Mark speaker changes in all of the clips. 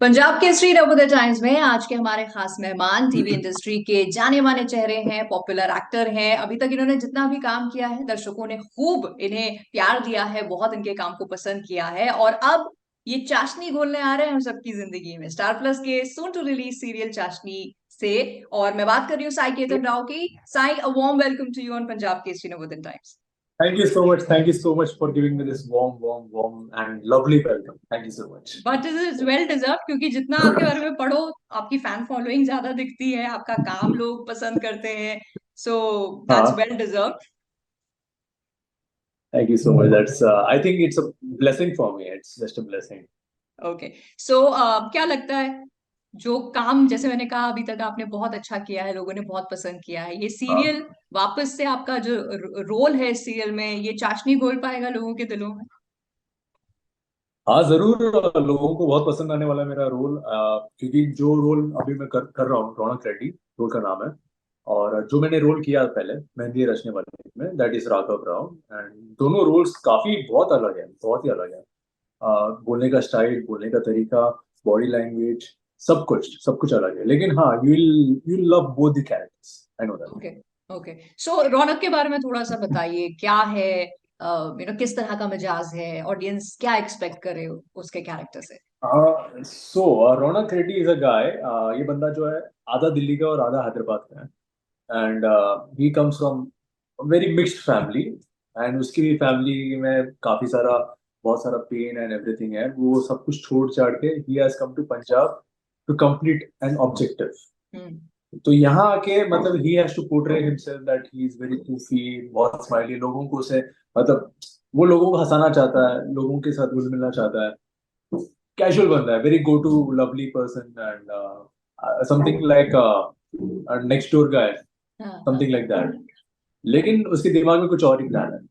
Speaker 1: Punjab Kesari Navodaya times में आज के हमारे खास मेहमान टीवी इंडस्ट्री के जाने माने चेहरे हैं, पॉपुलर एक्टर हैं। अभी तक इन्होंने जितना भी काम किया है दर्शकों ने खूब इन्हें प्यार दिया है, बहुत इनके काम को पसंद किया है और अब ये चाशनी घोलने आ रहे हैं हम सबकी जिंदगी में स्टार प्लस के सून टू रिलीज सीरियल चाशनी से। और मैं बात कर रही हूँ साई केतन राव की। Sai, a warm welcome to you on Punjab Kesari Navodaya Times.
Speaker 2: Thank you so much. Thank you so much for giving me this warm, and lovely welcome. Thank you so much.
Speaker 1: But it is well deserve, क्योंकि जितना आपके बारे में पढ़ो आपकी fan following ज्यादा दिखती है, आपका काम लोग पसंद करते हैं। सो दैट्स
Speaker 2: हाँ,
Speaker 1: well deserve.
Speaker 2: thank you so much. That's I think it's a blessing for me. It's just a blessing.
Speaker 1: Okay. So क्या लगता है, जो काम जैसे मैंने कहा अभी तक आपने बहुत अच्छा किया है, लोगों ने बहुत पसंद किया है, ये सीरियल
Speaker 2: हाँ,
Speaker 1: वापस से आपका जो रोल है इस सीरियल में, ये चाशनी घोल पाएगा लोगों के दिलों में?
Speaker 2: हाँ, जरूर। लोगों को बहुत पसंद आने वाला है मेरा रोल, क्योंकि जो रोल अभी मैं कर रहा हूँ, रौनक रेड्डी रोल का नाम है। और जो मैंने रोल किया पहले मेहंदी रचने वाले में, that is Raghav Rao. And दोनों रोल्स काफी बहुत अलग है, बहुत ही अलग है। बोलने का स्टाइल, बोलने का तरीका, बॉडी लैंग्वेज, सब कुछ अलग है। लेकिन हाँ, you love both the characters, I know that.
Speaker 1: Okay. Okay. So Raunak के बारे में थोड़ा सा बताइए, क्या है, किस तरह का मिजाज है, ऑडियंस क्या एक्सपेक्ट करे उसके कैरेक्टर से?
Speaker 2: सो रौनक रेड्डी इज अ गाय। ये बंदा जो है, आधा दिल्ली का और आधा हैदराबाद का है। And he comes from very mixed family. And उसकी भी फैमिली में काफी सारा, बहुत सारा पेन एंड एवरीथिंग है। वो सब कुछ छोड़ छाड़ के ही has come to Punjab to complete an objective.
Speaker 1: Hmm.
Speaker 2: तो यहाँ आके मतलब ही has to portray himself that he is very toughie, बहुत स्माइली, लोगों को उसे मतलब वो लोगों को हंसाना चाहता है, लोगों के साथ घुल मिलना चाहता है। कैजुअल बंदा है, very go to lovely person. And something like next door guy,
Speaker 1: हाँ, हाँ।
Speaker 2: Something like that. लेकिन उसके दिमाग में कुछ और ही प्लान है।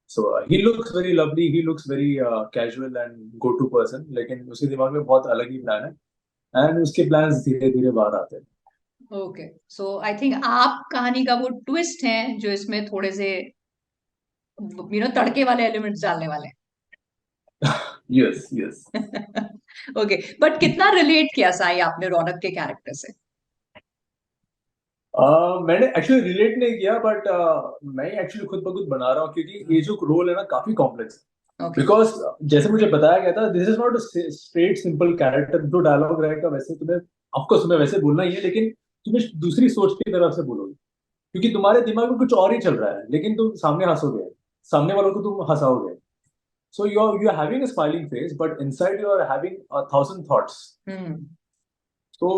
Speaker 2: So he looks very lovely, he looks very casual and go to person, लेकिन उसके दिमाग में बहुत अलग ही प्लान है। एंड उसके प्लान्स धीरे धीरे बाहर आते हैं।
Speaker 1: ओके। सो आई थिंक आप कहानी का वो ट्विस्ट है जो इसमें थोड़े से तड़के वाले एलिमेंट्स डालने वाले
Speaker 2: यस, यस।
Speaker 1: हैं। ओके। बट कितना रिलेट किया साई आपने रौनक के कैरेक्टर से?
Speaker 2: मैंने एक्चुअली रिलेट नहीं किया, बट मैं एक्चुअली खुद ब खुद बना रहा हूँ, क्योंकि ये जो रोल है ना, काफी कॉम्प्लेक्स है।
Speaker 1: ओके।
Speaker 2: बिकॉज जैसे मुझे बताया गया था, this is not straight simple character. जो डायलॉग रहेगा वैसे तुम्हें, ऑफकोर्स तुम्हें वैसे बोलना ही है, लेकिन तुम्हें दूसरी सोच की तरफ से बोलोगे, क्योंकि तुम्हारे दिमाग में कुछ और ही चल रहा है, लेकिन तुम सामने हंसोगे, सामने वालों को तुम हंसाओगे। So you are having a smiling face, but inside you are having a thousand thoughts.
Speaker 1: Hmm.
Speaker 2: तो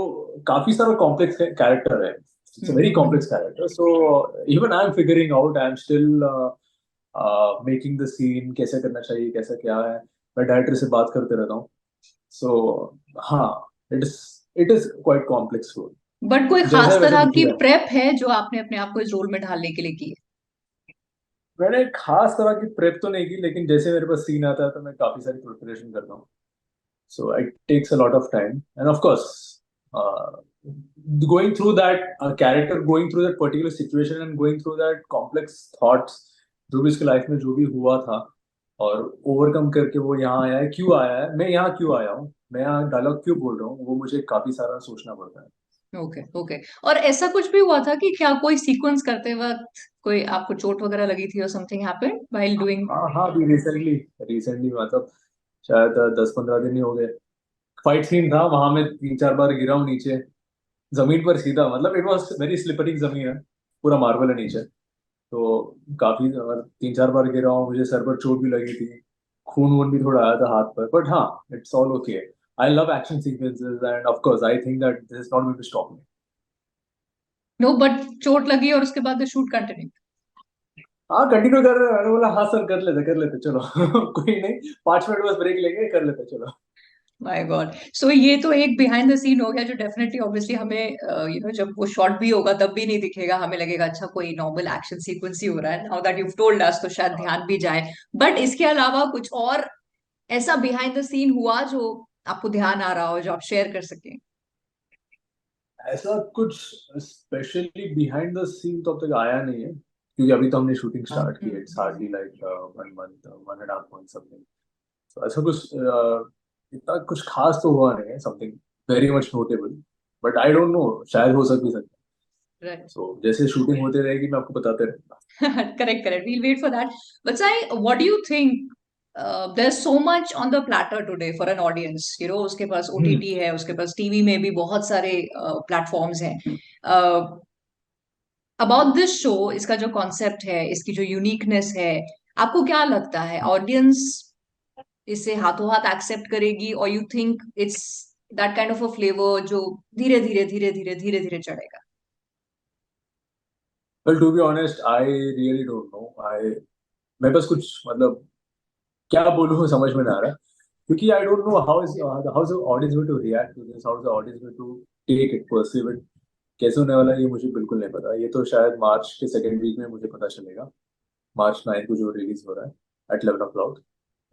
Speaker 2: काफी सारा कॉम्प्लेक्स कैरेक्टर है। It's a very complex character. So even I am figuring out, I am still making the scene, कैसे करना चाहिए, कैसा क्या है। मैं डायरेक्टर से बात करते रहता हूँ। सो हाँ, it is quite complex role.
Speaker 1: But कोई
Speaker 2: जैसा
Speaker 1: खास
Speaker 2: है वैसा
Speaker 1: तरह की
Speaker 2: दिखेगा।
Speaker 1: प्रेप है जो आपने अपने आप को इस रोल में ढालने के लिए की है?
Speaker 2: मैंने खास तरह की प्रेप तो नहीं की, लेकिन जैसे मेरे पास सीन आता है तो मैं काफी सारी प्रिपरेशन करता हूँ। So it takes a lot of time, and of course, going through that character, going through that particular situation, and going through that complex thoughts, जो भी उसकी लाइफ में जो भी हुआ था, और ओवरकम करके वो यहाँ आया है, क्यों आया है, मैं यहाँ क्यों आया हूँ, मैं यहाँ डायलॉग क्यों बोल रहा हूँ, वो मुझे काफी सारा सोचना पड़ता है।
Speaker 1: ओके। ओके। और ऐसा कुछ भी हुआ था कि क्या कोई सीक्वेंस करते वक्त कोई आपको चोट वगैरह लगी थी और समथिंग हैपेंड व्हाइल डूइंग?
Speaker 2: हाँ, हाँ, अभी रिसेंटली, रिसेंटली मतलब शायद 10-15 दिन ही हो गए। फाइट सीन था, वहां में 3-4 बार गिरा हूँ नीचे, जमीन पर सीधा, मतलब इट वॉज वेरी स्लिपरी जमीन है, पूरा मार्बल है नीचे। तो काफी 3-4 बार गिरा हूँ, मुझे सर पर चोट भी लगी थी, खून वून भी थोड़ा आया था हाथ पर, बट हाँ, it's all okay. I love action sequences, and of course I think that this is not going to stop me.
Speaker 1: No, but चोट लगी और उसके बाद शूट कंटिन्यू?
Speaker 2: हाँ, कंटिन्यू कर रहे हैं। मैंने बोला हाँ सर, कर लेते चलो। कोई नहीं, 5 मिनट बस ब्रेक लेंगे, कर लेते चलो।
Speaker 1: My God. सो ये तो एक बिहाइंड द सीन हो गया जो डेफिनेटली ऑब्वियसली हमें जब वो शॉट भी होगा तब भी नहीं दिखेगा, हमें लगेगा अच्छा कोई नॉर्मल एक्शन सीक्वेंस ही हो रहा है। Now that you told us तो शायद ध्यान भी जाए। बट इसके अलावा कुछ और ऐसा बिहाइंड द सीन हुआ जो आपको ध्यान आ रहा हो, जो आप शेयर कर सकें?
Speaker 2: ऐसा कुछ स्पेशली बिहाइंड द सीन तो अब तक आया नहीं है, क्योंकि अभी तो हमने शूटिंग स्टार्ट की है। It's hardly like 1 month, 1.5 month something. तो ऐसा कुछ इतना कुछ खास तो हुआ नहीं है, something very much notable, but I don't no, शायद हो सकता है।
Speaker 1: राइट।
Speaker 2: सो जैसे शूटिंग होती रहेगी मैं आपको बताते रहूंगा।
Speaker 1: Correct, correct. We'll wait for that. But Sai, what do you think? There's so much on the platter today for an audience. You know, उसके पास
Speaker 2: हम्म।
Speaker 1: OTT है, उसके पास टीवी में भी बहुत सारे प्लेटफॉर्म्स हैं. Uh, about this show, इसका जो कॉन्सेप्ट है, इसकी जो यूनिकनेस है, आपको क्या लगता है? ऑडियंस इसे हाथों हाथ एक्सेप्ट करेगी, और you think it's that kind of a flavour जो धीरे धीरे धीरे धीरे धीरे धीरे चढ़ेगा?
Speaker 2: Well to be honest I really don't know. I मैं बस कुछ मतलब क्या बोलूं समझ में ना आ रहा, क्योंकि I don't know how is the audience going to react to this, how is the audience going to take it, perceive it. कैसे होने वाला है ये मुझे बिल्कुल नहीं पता। ये तो शायद मार्च के सेकेंड वीक में मुझे पता चलेगा, मार्च 9 को जो रिलीज हो रहा है एट 11 o'clock।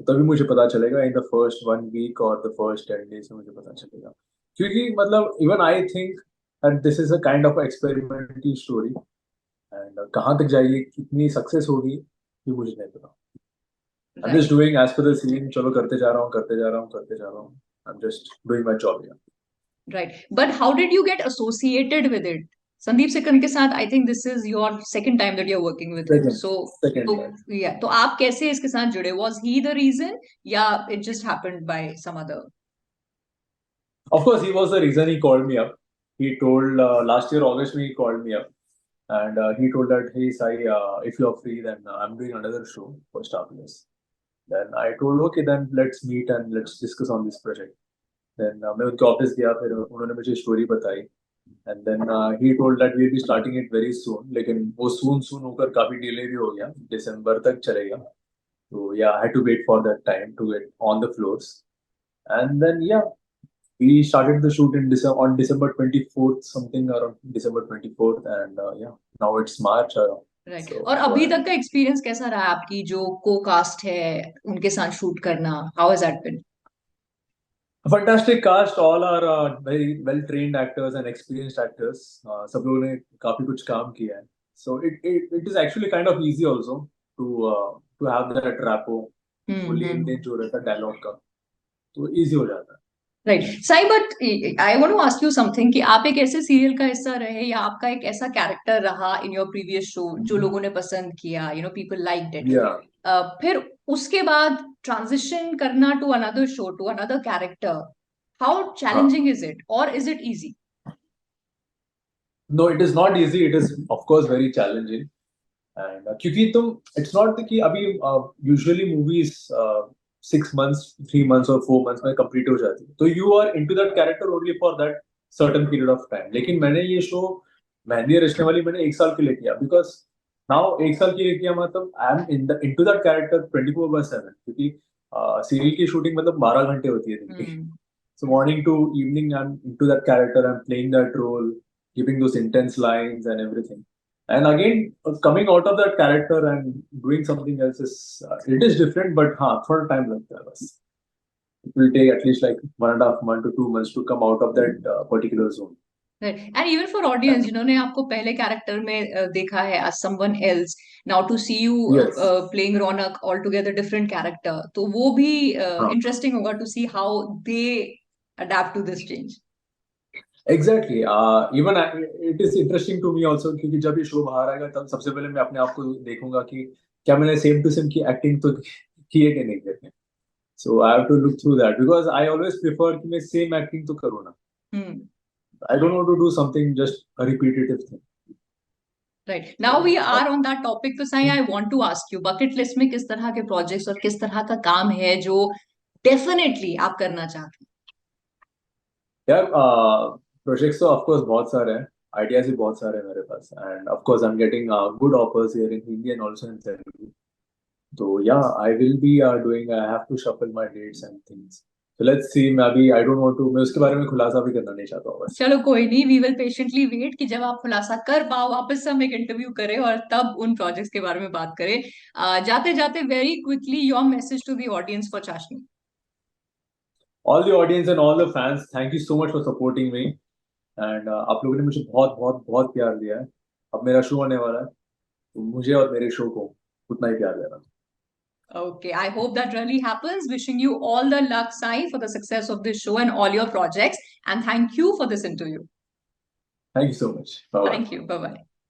Speaker 2: तो तभी मुझे पता चलेगा, इन द फर्स्ट 1 वीक और द फर्स्ट 10 days में मुझे पता चलेगा। क्योंकि मतलब even I think that this is a kind of experimental story, and कहाँ तक जाएगी, कितनी सक्सेस होगी, ये मुझे नहीं पता। I am just
Speaker 1: right,
Speaker 2: doing as per the scene, चलो करते जा रहा हूँ करते जा रहा हूँ करते जा रहा हूँ। I am just doing my job.
Speaker 1: Right. But how did you get associated with it? Sandeep Sikand के साथ I think this is your second time that you are working with him,
Speaker 2: second
Speaker 1: so तो
Speaker 2: सेकंड टाइम।
Speaker 1: या तो आप कैसे इसके साथ जुड़े? वाज ही द रीजन, या it just happened by some other?
Speaker 2: Of course, he was the reason he called me up. He told last year August he called me up, and he told that, hey Sai, if you're free, then I'm doing another show for Star Plus. Then I told, okay, then let's meet and let's discuss on this project. Then मैं उनके office गया, फिर उन्होंने मुझे story बताई, and then he told that we'll be starting it very soon. लेकिन वो soon होकर काफी डिले भी हो गया, दिसंबर तक चलेगा। तो yeah, I had to wait for that time to get on the floors, and then yeah, we started the shoot in December 24th, something around December 24th, and yeah, now it's March.
Speaker 1: Right.
Speaker 2: So
Speaker 1: और अभी तक का experience कैसा रहा आपकी जो को cast है उनके साथ शूट करना? How has that been?
Speaker 2: a fantastic cast, all are very well trained actors and experienced actors. सब लोगों ने काफी कुछ काम किया है. So it is actually kind of easy also to have that rapport, वो लेन देन जो रहता है डायलॉग का, तो easy हो जाता है.
Speaker 1: Right. Sai, but I want to ask you something कि आप एक ऐसे सीरियल का हिस्सा रहे, या आपका एक ऐसा कैरेक्टर रहा इन योर प्रीवियस शो जो लोगों ने पसंद किया, you know, people liked it,
Speaker 2: Yeah.
Speaker 1: फिर उसके बाद ट्रांजिशन करना to another show, to another character, how
Speaker 2: हाँ.
Speaker 1: चैलेंजिंग इज इट, और is it easy?
Speaker 2: No, it is not easy. It is of course very challenging. And क्योंकि तुम, it's not कि अभी यूजुअली मूवीज 6 months, 3 months और 4 months में complete हो जाती है, तो you are into that character only for that certain period of time. लेकिन मैंने ये शो मेहंदी रचने वाली मैंने 1 साल के लिए किया, बिकॉज नाउ 1 साल के लिए किया मतलब I am into that character 24/7, क्योंकि सीरियल की शूटिंग मतलब 12 घंटे होती है दिन की। So morning to evening, I'm into that character. I'm playing that role, giving those intense lines and everything. And again, coming out of that character and doing something else is it is different, but थोड़ा time लगता है बस. It will take at least like 1.5 months to 2 months to come out of that particular zone.
Speaker 1: And even for audience जिन्होंने आपको पहले character में देखा है as someone else, now to see you
Speaker 2: Yes.
Speaker 1: Playing Raunak altogether different character, तो वो भी
Speaker 2: हाँ.
Speaker 1: इंटरेस्टिंग होगा to see how they adapt to this change.
Speaker 2: Exactly. Even it is interesting to me also, क्योंकि जब ये शो बाहर आएगा तब सबसे पहले मैं अपने आप को देखूंगा कि क्या मैंने सेम टू सेम की एक्टिंग तो की है कि नहीं करके. So I have to look through that because I always prefer कि मैं same acting तो करूँ ना. I don't want to do something just a repetitive thing.
Speaker 1: Right. Now we are on that topic, तो Sai I want to ask you, bucket list में किस तरह के प्रोजेक्ट्स और किस तरह का काम है जो डेफिनेटली आप करना चाहते
Speaker 2: यार प्रोजेक्ट्स तो ऑफ कोर्स बहुत सारे हैं, आइडियाज भी बहुत सारे हैं मेरे पास, and of course I am getting good offers here in Hindi and also in Telugu. तो yeah I will be doing, I have to shuffle my dates and things. So let's see. मैं अभी आई डोंट वांट टू, मैं उसके बारे में खुलासा भी करना नहीं चाहता हूँ
Speaker 1: हैं?
Speaker 2: बस.
Speaker 1: चलो कोई नहीं, वी विल पेशेंटली वेट कि जब आप खुलासा कर पाओ वापस से हम एक इंटरव्यू करें और तब उन प्रोजेक्ट्स के बारे में बात करें. जाते जाते very quickly your message to the audience for Chashni.
Speaker 2: All the audience and all the fans, thank you so much for supporting me, and आप लोगों ने मुझे बहुत बहुत बहुत प्यार दिया है. अब मेरा शो आने वाला है, तो मुझे और मेरे शो को उतना ही प्यार देना.
Speaker 1: Okay, I hope that really happens. Wishing you all the luck, Sai, for the success of this show and all your projects. And thank you for this interview.
Speaker 2: Thank you so much. Bye bye.
Speaker 1: Thank you. Bye bye.